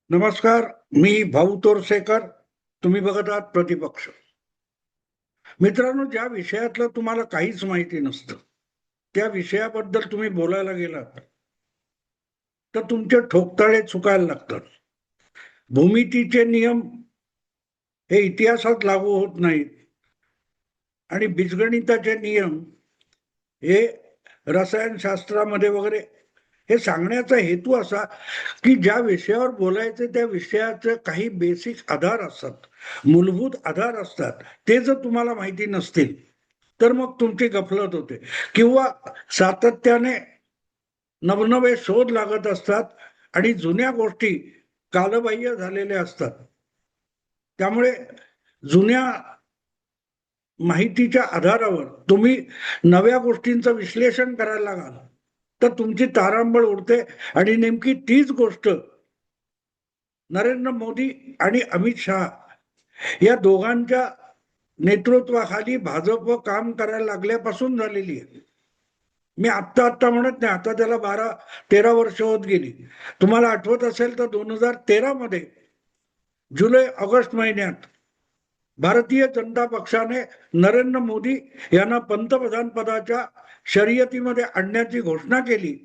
नमस्कार. मी भाऊ तोरसेकर. तुम्ही बघत आहात प्रतिपक्ष. मित्रांनो, ज्या विषयातलं तुम्हाला काहीच माहिती नसतं त्या विषयाबद्दल तुम्ही बोलायला गेलात तर तुमचे ठोकताळे चुकायला लागतात. भूमितीचे नियम हे इतिहासात लागू होत नाहीत आणि बीजगणिताचे नियम हे रसायनशास्त्रामध्ये वगैरे. हे सांगण्याचा हेतू असा की ज्या विषयावर बोलायचे त्या विषयाचे काही बेसिक आधार असतात, मूलभूत आधार असतात, ते जर तुम्हाला माहिती नसतील तर मग तुमची गफलत होते किंवा सातत्याने नवनवे शोध लागत असतात आणि जुन्या गोष्टी कालबाह्य झालेल्या असतात. त्यामुळे जुन्या माहितीच्या आधारावर तुम्ही नव्या गोष्टींचं विश्लेषण करायला लागाल तर तुमची तारांबळ उडते. आणि नेमकी तीच गोष्ट नरेंद्र मोदी आणि अमित शहा या दोघांच्या नेतृत्वाखाली भाजप काम करायला लागल्यापासून झालेली आहे. मी आत्ता आत्ता म्हणत नाही, आता त्याला 12-13 वर्ष होत गेली. तुम्हाला आठवत असेल तर 2013 मध्ये जुलै ऑगस्ट महिन्यात भारतीय जनता पक्षाने नरेंद्र मोदी यांना पंतप्रधान पदाच्या शर्यतीमध्ये आणण्याची घोषणा केली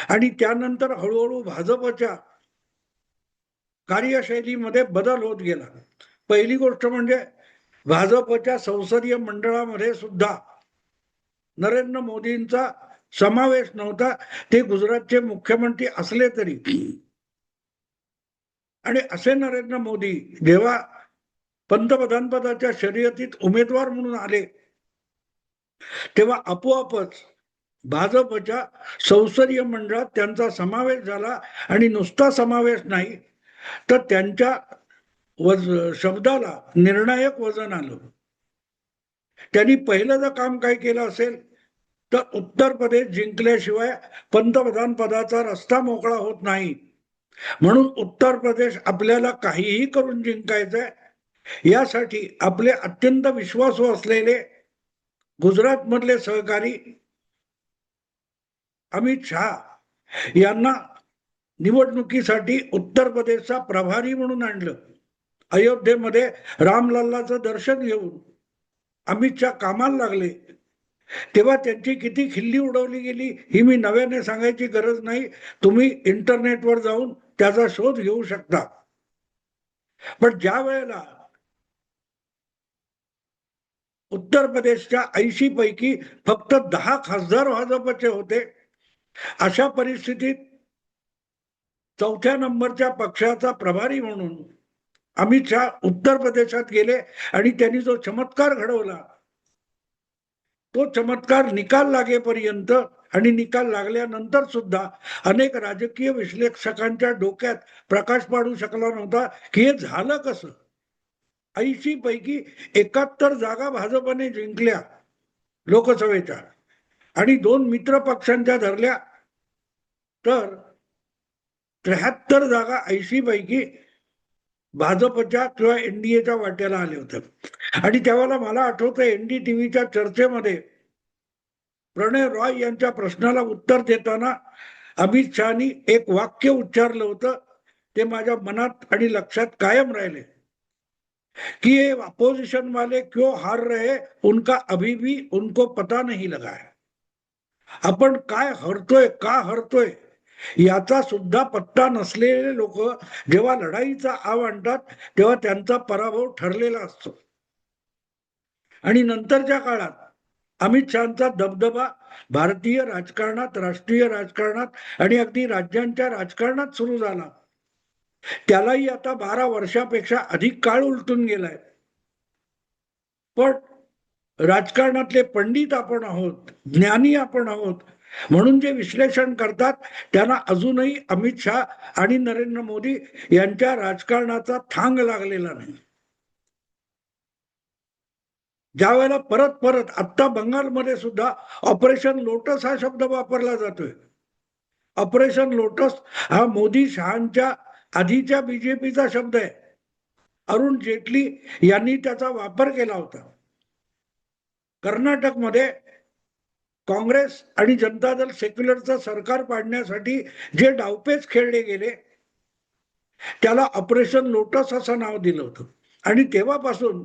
आणि त्यानंतर हळूहळू भाजपच्या कार्यशैलीमध्ये बदल होत गेला. पहिली गोष्ट म्हणजे भाजपच्या संसदीय मंडळामध्ये सुद्धा नरेंद्र मोदींचा समावेश नव्हता. ते गुजरातचे मुख्यमंत्री असले तरी. आणि असे नरेंद्र मोदी जेव्हा पंतप्रधान पदाच्या शर्यतीत उमेदवार म्हणून आले तेव्हा आपोआपच भाजपच्या संसदीय मंडळात त्यांचा समावेश झाला. आणि नुसता समावेश नाही तर त्यांच्या शब्दाला निर्णायक वजन आलं. त्यांनी पहिलं जर काम काय केलं असेल तर उत्तर प्रदेश जिंकल्याशिवाय पंतप्रधान पदाचा रस्ता मोकळा होत नाही, म्हणून उत्तर प्रदेश आपल्याला काहीही करून जिंकायचंय. यासाठी आपले अत्यंत विश्वासू असलेले गुजरात मधले सहकारी अमित शहा यांना निवडणुकीसाठी उत्तर प्रदेशचा प्रभारी म्हणून आणलं. अयोध्येमध्ये रामलल्लाचं दर्शन घेऊन अमित शहा कामाला लागले. तेव्हा त्यांची किती खिल्ली उडवली गेली ही मी नव्याने सांगायची गरज नाही. तुम्ही इंटरनेटवर जाऊन त्याचा शोध घेऊ शकता. पण ज्या वेळेला उत्तर प्रदेशच्या 80 पैकी फक्त 10 खासदार भाजपचे होते, अशा परिस्थितीत चौथ्या नंबरच्या पक्षाचा प्रभारी म्हणून अमित शहा उत्तर प्रदेशात गेले आणि त्यांनी जो चमत्कार घडवला तो चमत्कार निकाल लागेपर्यंत आणि निकाल लागल्यानंतर सुद्धा अनेक राजकीय विश्लेषकांच्या डोक्यात प्रकाश पाडू शकला नव्हता की हे झालं कसं. 80 पैकी 71 जागा भाजपने जिंकल्या लोकसभेच्या आणि 2 मित्र पक्षांच्या धरल्या तर 73 जागा 80 पैकी भाजपच्या किंवा एनडीएच्या वाट्याला आले होते. आणि त्यावेळेला मला आठवतं एनडीटीव्हीच्या चर्चेमध्ये प्रणय रॉय यांच्या प्रश्नाला उत्तर देताना अमित शहानी एक वाक्य उच्चारलं होतं, ते माझ्या मनात आणि लक्षात कायम राहिले कि ये अपोजिशन वाले क्यों हार रहे उनका अभी भी उनको पता नहीं लगा है. आपण काय हरतोय, का हरतोय याचा सुद्धा पत्ता नसलेले लोक जेव्हा लढाईचा आव आणतात तेव्हा त्यांचा पराभव ठरलेला असतो. आणि नंतरच्या काळात अमित शहाचा दबदबा भारतीय राजकारणात, राष्ट्रीय राजकारणात आणि अगदी राज्यांच्या राजकारणात सुरू झाला. त्यालाही आता 12 वर्षापेक्षा अधिक काळ उलटून गेलाय. पण राजकारणातले पंडित आपण आहोत, ज्ञानी आपण आहोत, म्हणून जे विश्लेषण करतात त्यांना अजूनही अमित शहा आणि नरेंद्र मोदी यांच्या राजकारणाचा थांग लागलेला नाही. ज्या वेळेला परत परत आता बंगालमध्ये सुद्धा ऑपरेशन लोटस हा शब्द वापरला जातोय. ऑपरेशन लोटस हा मोदी शहांच्या आधीच्या बीजेपीचा शब्द आहे. अरुण जेटली यांनी त्याचा वापर केला होता. कर्नाटकमध्ये काँग्रेस आणि जनता दल सेक्युलरचं सरकार पाडण्यासाठी जे डावपेच खेळले गेले त्याला ऑपरेशन लोटस असं नाव दिलं होतं. आणि तेव्हापासून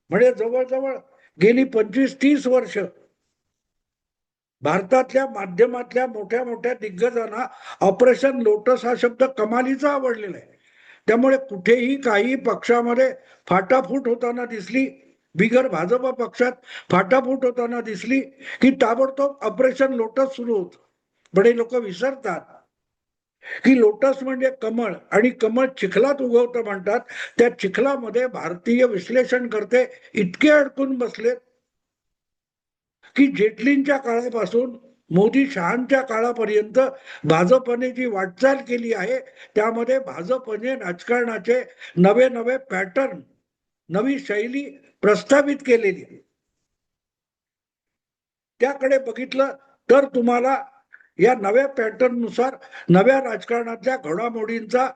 म्हणजे जवळजवळ गेली 25-30 वर्ष भारतातल्या माध्यमातल्या मोठ्या मोठ्या दिग्गजांना ऑपरेशन लोटस हा शब्द कमालीचा आवडलेला आहे. त्यामुळे कुठेही काही पक्षामध्ये फाटाफूट होताना दिसली, बिगर भाजप पक्षात फाटाफूट होताना दिसली की ताबडतोब ऑपरेशन लोटस सुरू होत. बडे लोक विसरतात की लोटस म्हणजे कमळ, आणि कमळ चिखलात उगवतं म्हणतात. त्या चिखलामध्ये भारतीय विश्लेषण करते इतके अडकून बसलेत की जेटलींच्या काळापासून मोदी शहांच्या काळापर्यंत भाजपने जी वाटचाल केली आहे त्यामध्ये भाजपने राजकारणाचे नवे नवे पॅटर्न, नवी शैली प्रस्थापित केलेली. त्याकडे बघितलं तर तुम्हाला या नव्या पॅटर्न नुसार नव्या राजकारणाच्या घडामोडींचा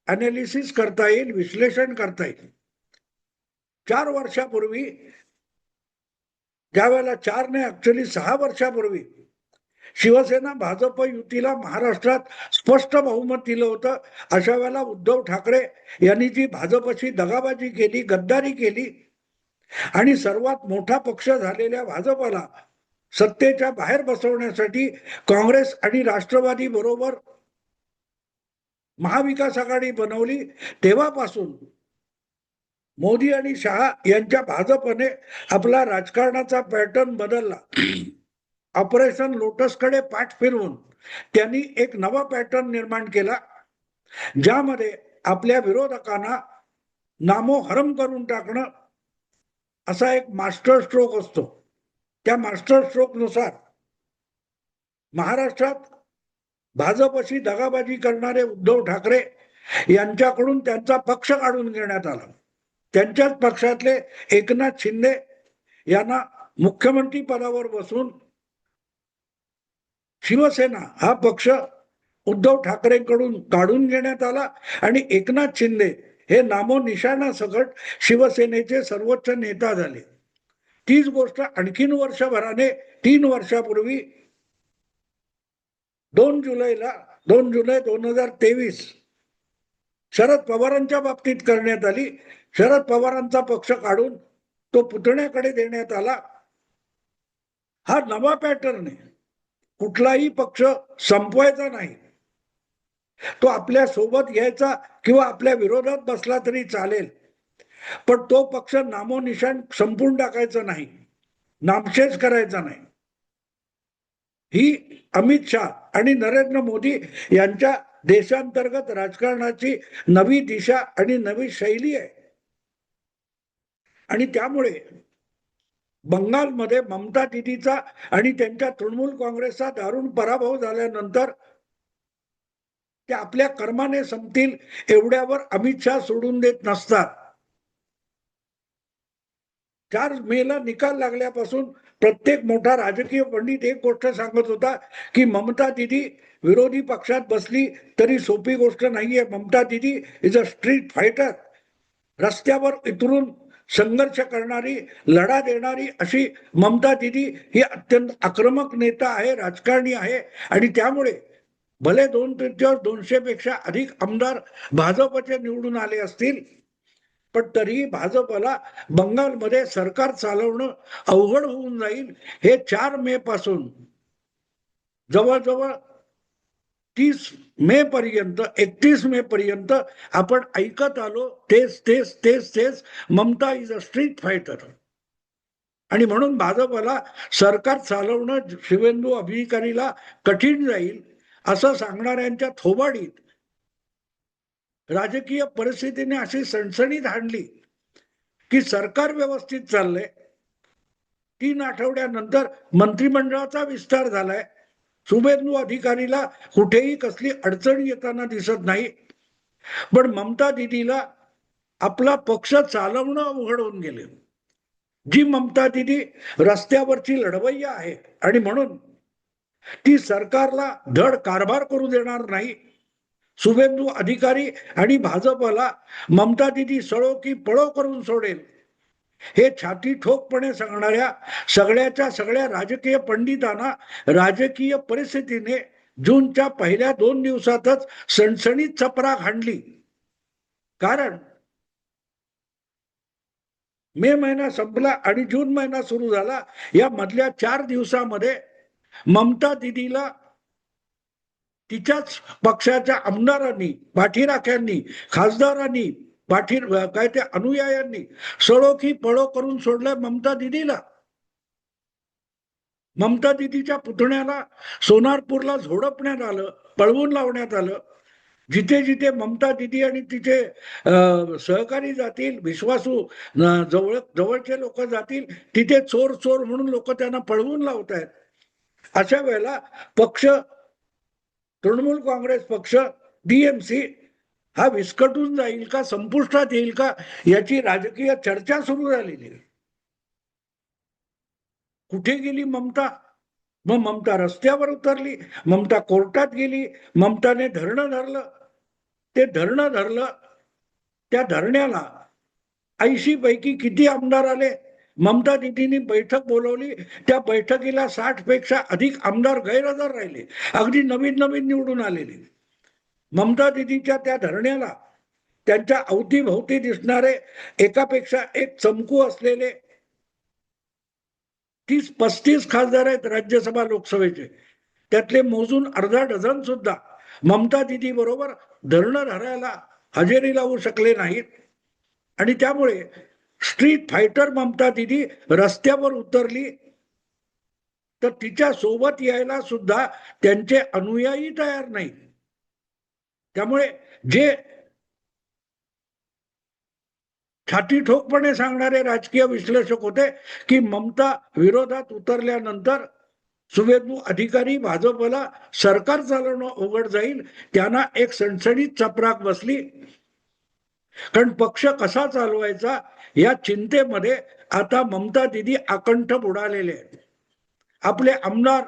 अनालिसिस करता येईल, विश्लेषण करता येईल. 4 वर्षापूर्वी, ज्यावेळेला 4 नाही ऍक्च्युअली 6 वर्षापूर्वी शिवसेना भाजप युतीला महाराष्ट्रात स्पष्ट बहुमत दिलं होतं. अशा वेळेला उद्धव ठाकरे यांनी जी भाजपशी दगाबाजी केली, गद्दारी केली आणि सर्वात मोठा पक्ष झालेल्या भाजपला सत्तेच्या बाहेर बसवण्यासाठी काँग्रेस आणि राष्ट्रवादी बरोबर महाविकास आघाडी बनवली, तेव्हापासून मोदी आणि शहा यांच्या भाजपने आपला राजकारणाचा पॅटर्न बदलला. ऑपरेशन लोटसकडे पाठ फिरवून त्यांनी एक नवा पॅटर्न निर्माण केला, ज्यामध्ये आपल्या विरोधकांना नामोहरम करून टाकणं असा एक मास्टर स्ट्रोक असतो. त्या मास्टर स्ट्रोक नुसार महाराष्ट्रात भाजपशी दगाबाजी करणारे उद्धव ठाकरे यांच्याकडून त्यांचा पक्ष काढून घेण्यात आला. त्यांच्याच पक्षातले एकनाथ शिंदे यांना मुख्यमंत्री पदावर बसून शिवसेना हा पक्ष उद्धव ठाकरेंकडून काढून घेण्यात आला आणि एकनाथ शिंदे हे नामोनिशाणा सकट शिवसेनेचे सर्वोच्च नेता झाले. तीच गोष्ट आणखीन वर्षभराने 3 वर्षापूर्वी 2 जुलै 2023 शरद पवारांच्या बाबतीत करण्यात आली. शरद पवारांचा पक्ष काढून तो पुतण्याकडे देण्यात आला. हा नवा पॅटर्न आहे. कुठलाही पक्ष संपवायचा नाही, तो आपल्या सोबत घ्यायचा किंवा आपल्या विरोधात बसला तरी चालेल, पण तो पक्ष नामोनिशाण संपून टाकायचा नाही, नामशेष करायचा नाही. ही अमित शाह आणि नरेंद्र मोदी यांच्या देशांतर्गत राजकारणाची नवी दिशा आणि नवी शैली आहे. आणि त्यामुळे बंगालमध्ये ममता दीदीचा आणि त्यांच्या तृणमूल काँग्रेसचा दारुण पराभव झाल्यानंतर ते आपल्या कर्माने संपतील एवढ्यावर अमित शाह सोडून देत नसतात. 4 मेला निकाल लागल्यापासून प्रत्येक मोठा राजकीय पंडित एक गोष्ट सांगत होता की ममता दीदी विरोधी पक्षात बसली तरी सोपी गोष्ट नाहीये. ममता दीदी इज अ स्ट्रीट फायटर. रस्त्यावर उतरून संघर्ष करणारी, लढा देणारी अशी ममता दीदी ही अत्यंत आक्रमक नेता आहे, राजकारणी आहे. आणि त्यामुळे भले 2/3 200 पेक्षा अधिक आमदार भाजपचे निवडून आले असतील, पण तरीही भाजपला बंगालमध्ये सरकार चालवणं अवघड होऊन जाईल. हे 4 मे पासून जवळजवळ 30 मे पर्यंत, 31 मे पर्यंत आपण ऐकत आलो. तेच तेच तेच तेच Mamata is a street fighter. आणि म्हणून भाजपला सरकार चालवणं शिवेंदू अधिकारीला कठीण जाईल असं सांगणाऱ्यांच्या थोबाडीत राजकीय परिस्थितीने अशी सणसणीत हाणली की सरकार व्यवस्थित चाललंय. 3 आठवड्यानंतर मंत्रिमंडळाचा विस्तार झालाय. शुभेंदू अधिकारीला कुठेही कसली अडचण येताना दिसत नाही. पण ममता दीदीला आपला पक्ष चालवणं अवघड होऊन गेले. जी ममता दीदी रस्त्यावरची लढवय्या आहे आणि म्हणून ती सरकारला धड कारभार करू देणार नाही. शुभेंदू अधिकारी आणि भाजपला ममता दीदी सळो की पळो करून सोडेल हे छाती ठोकपणे सांगणाऱ्या सगळ्याच्या सगळ्या राजकीय पंडितांना राजकीय परिस्थितीने जूनच्या पहिल्या 2 दिवसातच सणसणीत चपराक हाणली. कारण मे महिना संपला आणि जून महिना सुरू झाला. या मधल्या 4 दिवसामध्ये ममता दिदीला तिच्याच पक्षाच्या आमदारांनी, पाठीराख्यांनी, खासदारांनी, काय ते अनुयायांनी सळो की पळो करून सोडलं ममता दिदीला. ममता दिदीच्या पुतण्याला सोनारपूरला झोडपण्यात आलं, पळवून लावण्यात आलं. जिथे जिथे ममता दिदी आणि तिचे सहकारी जातील, विश्वासू जवळचे लोक जातील, तिथे चोर चोर म्हणून लोक त्यांना पळवून लावत आहेत. अशा वेळेला पक्ष, तृणमूल काँग्रेस पक्ष, डीएमसी हा विस्कटून जाईल का, संपुष्टात येईल का, याची राजकीय चर्चा सुरू झालेली. कुठे गेली ममता? मग ममता रस्त्यावर उतरली, ममता कोर्टात गेली, ममताने धरणं धरलं. ते धरणं धरलं, त्या धरण्याला 80 पैकी किती आमदार आले? ममता दिदींनी बैठक बोलवली, त्या बैठकीला 60 पेक्षा अधिक आमदार गैरहजर राहिले, अगदी नवीन नवीन निवडून आलेले. ममता दिदीच्या त्या धरण्याला त्यांच्या अवतीभोवती दिसणारे एकापेक्षा एक चमकू असलेले 30-35 खासदार आहेत राज्यसभा लोकसभेचे, त्यातले मोजून अर्धा डझन सुद्धा ममता दिदी बरोबर धरणं धरायला हजेरी लावू शकले नाहीत. आणि त्यामुळे स्ट्रीट फायटर ममता दिदी रस्त्यावर उतरली, तर तिच्या सोबत यायला सुद्धा त्यांचे अनुयायी तयार नाहीत. त्यामुळे जे छाती ठोकपणे सांगणारे राजकीय विश्लेषक होते की ममता विरोधात उतरल्यानंतर सुवेंदू अधिकारी भाजपला सरकार चालवणं अवघड जाईल, त्यांना एक सणसणीत चपराक बसली. कारण पक्ष कसा चालवायचा या चिंतेमध्ये आता ममता दिदी आकंठ बुडालेले आहेत. आपले आमदार,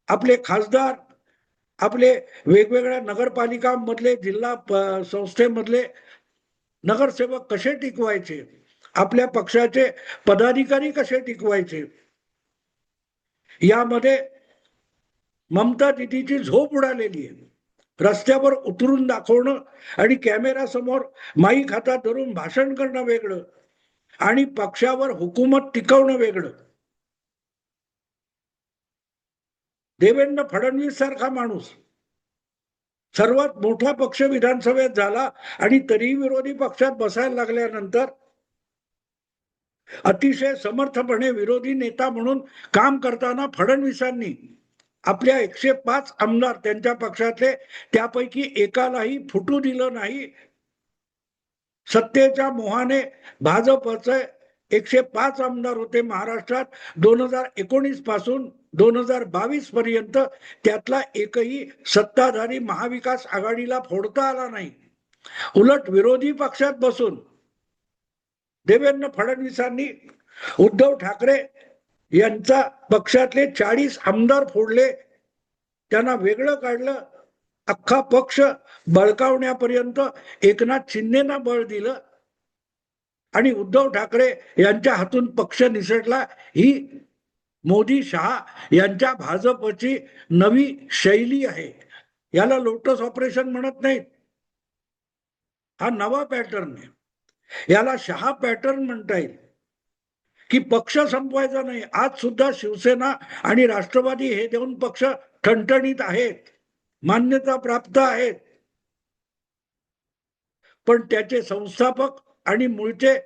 आपले खासदार, आपले वेगवेगळ्या नगरपालिकांमधले, जिल्हा संस्थेमधले नगरसेवक कसे टिकवायचे, आपल्या पक्षाचे पदाधिकारी कसे टिकवायचे, यामध्ये ममता दिदीची झोप उडालेली आहे. रस्त्यावर उतरून दाखवणं आणि कॅमेरा समोर माईक हातात धरून भाषण करणं वेगळं आणि पक्षावर हुकूमत टिकवणं वेगळं. देवेंद्र फडणवीस सारखा माणूस सर्वात मोठा पक्ष विधानसभेत झाला आणि तरी विरोधी पक्षात बसायला लागल्यानंतर अतिशय समर्थपणे विरोधी नेता म्हणून काम करताना फडणवीसांनी आपल्या 105 आमदार त्यांच्या पक्षातले त्यापैकी एकालाही फुटू दिलं नाही. सत्तेच्या मोहाने भाजपचे 105 आमदार होते महाराष्ट्रात 2019 पासून 2022 पर्यंत, त्यातला एकही सत्ताधारी महाविकास आघाडीला फोडता आला नाही. उलट विरोधी पक्षात बसून देवेंद्र फडणवीसांनी उद्धव ठाकरे यांचा पक्षातले 40 आमदार फोडले, त्यांना वेगळं काढलं, अख्खा पक्ष बळकावण्यापर्यंत एकनाथ शिंदेना बळ दिलं आणि उद्धव ठाकरे यांच्या हातून पक्ष निसटला. ही मोदी शहा यांच्या भाजपची नवी शैली आहे. याला लोटस ऑपरेशन म्हणत नाहीत, हा नवा पॅटर्न आहे. याला शहा पॅटर्न म्हणता येईल की पक्ष संपवायचा नाही. आज सुद्धा शिवसेना आणि राष्ट्रवादी हे दोन पक्ष ठणठणीत आहेत, मान्यता प्राप्त आहेत, पण त्याचे संस्थापक आणि मूळचे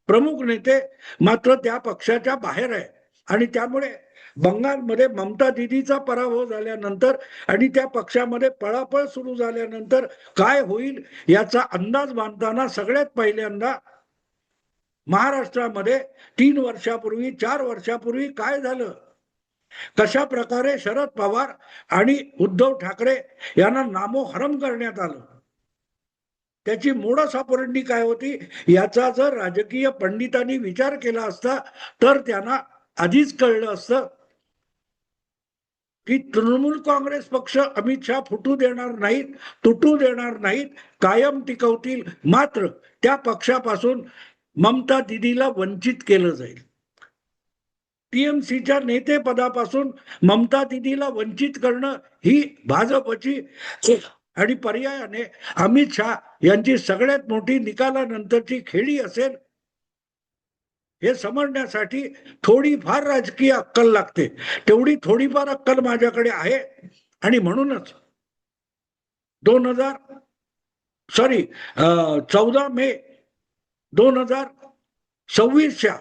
प्रमुख नेते मात्र त्या पक्षाच्या बाहेर आहे. आणि त्यामुळे बंगालमध्ये ममता दिदीचा पराभव झाल्यानंतर आणि त्या पक्षामध्ये पळापळ सुरू झाल्यानंतर काय होईल याचा अंदाज बांधताना सगळ्यात पहिल्यांदा महाराष्ट्रामध्ये 3 वर्षापूर्वी 4 वर्षापूर्वी काय झालं, कशा प्रकारे शरद पवार आणि उद्धव ठाकरे यांना नामोहरम करण्यात आलं, त्याची मोडस ऑपरेंडी काय होती याचा जर राजकीय पंडितांनी विचार केला असता तर त्यांना आधीच कळलं असतं की तृणमूल काँग्रेस पक्ष अमित शहा फुटू देणार नाहीत, तुटू देणार नाहीत, कायम टिकवतील. मात्र त्या पक्षापासून ममता दिदीला वंचित केलं जाईल. टीएमसीच्या नेतेपदापासून ममता दिदीला वंचित करणं ही भाजपची आणि पर्यायाने अमित शहा यांची सगळ्यात मोठी निकालानंतरची खेळी असेल हे समजण्यासाठी थोडीफार राजकीय अक्कल लागते. तेवढी थोडीफार अक्कल माझ्याकडे आहे आणि म्हणूनच 14 मे 2026च्या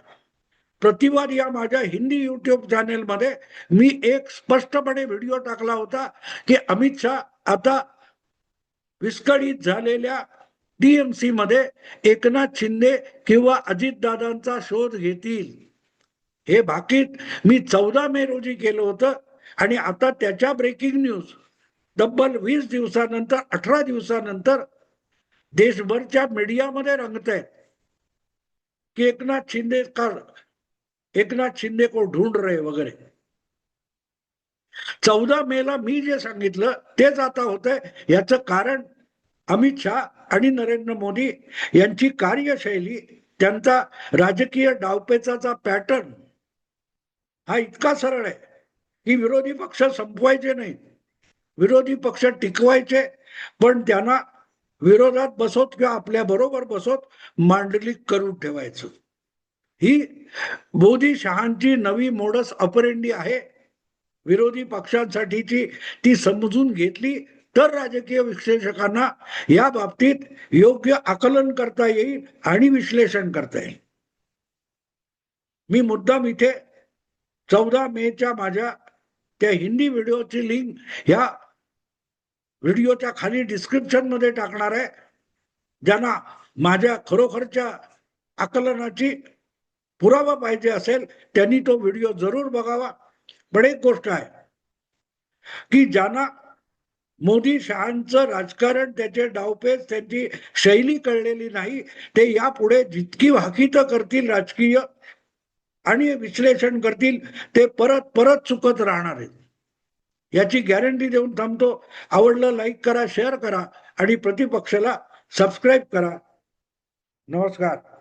प्रतिवाद या माझ्या हिंदी युट्यूब चॅनेलमध्ये मी एक स्पष्टपणे व्हिडिओ टाकला होता की अमित शहा आता विस्कळीत झालेल्या टीएमसी मध्ये एकनाथ शिंदे किंवा अजितदादांचा शोध घेतील. हे भाकीत मी 14 मे रोजी केलं होतं आणि आता त्याच्या ब्रेकिंग न्यूज तब्बल 20 दिवसानंतर 18 दिवसानंतर देशभरच्या मीडियामध्ये रंगत आहेत की एकनाथ शिंदे को ढूंढ रहे वगैरे. 14 मेला मी जे सांगितलं तेच आता होतंय. याचं कारण अमित शहा आणि नरेंद्र मोदी यांची कार्यशैली, त्यांचा राजकीय डावपेचाचा पॅटर्न हा इतका सरळ आहे की विरोधी पक्ष संपवायचे नाही, विरोधी पक्ष टिकवायचे, पण त्यांना विरोधात बसवत किंवा आपल्या बरोबर बसवत मांडलिक करून ठेवायचं. ही मोदी शहांची नवी मोडस ऑपरेंडी आहे. विरोधी पक्षांसाठीची ती समजून घेतली तर राजकीय विश्लेषकांना या बाबतीत योग्य आकलन करता येईल आणि विश्लेषण करता येईल. मी मुद्दाम इथे 14 मेच्या माझ्या त्या हिंदी व्हिडिओची लिंक ह्या व्हिडिओच्या खाली डिस्क्रिप्शन मध्ये टाकणार आहे. ज्यांना माझ्या खरोखरच्या आकलनाची पुरावा पाहिजे असेल त्यांनी तो व्हिडिओ जरूर बघावा. पण एक गोष्ट आहे की ज्यांना मोदी शहांचं राजकारण, त्याचे डावपेच, त्यांची शैली कळलेली नाही, ते यापुढे जितकी वाकितं करतील राजकीय आणि विश्लेषण करतील ते परत परत चुकत राहणार आहेत. याची गॅरंटी देऊन थांबतो. आवडलं लाईक करा, शेअर करा आणि प्रतिपक्षाला सबस्क्राईब करा. नमस्कार.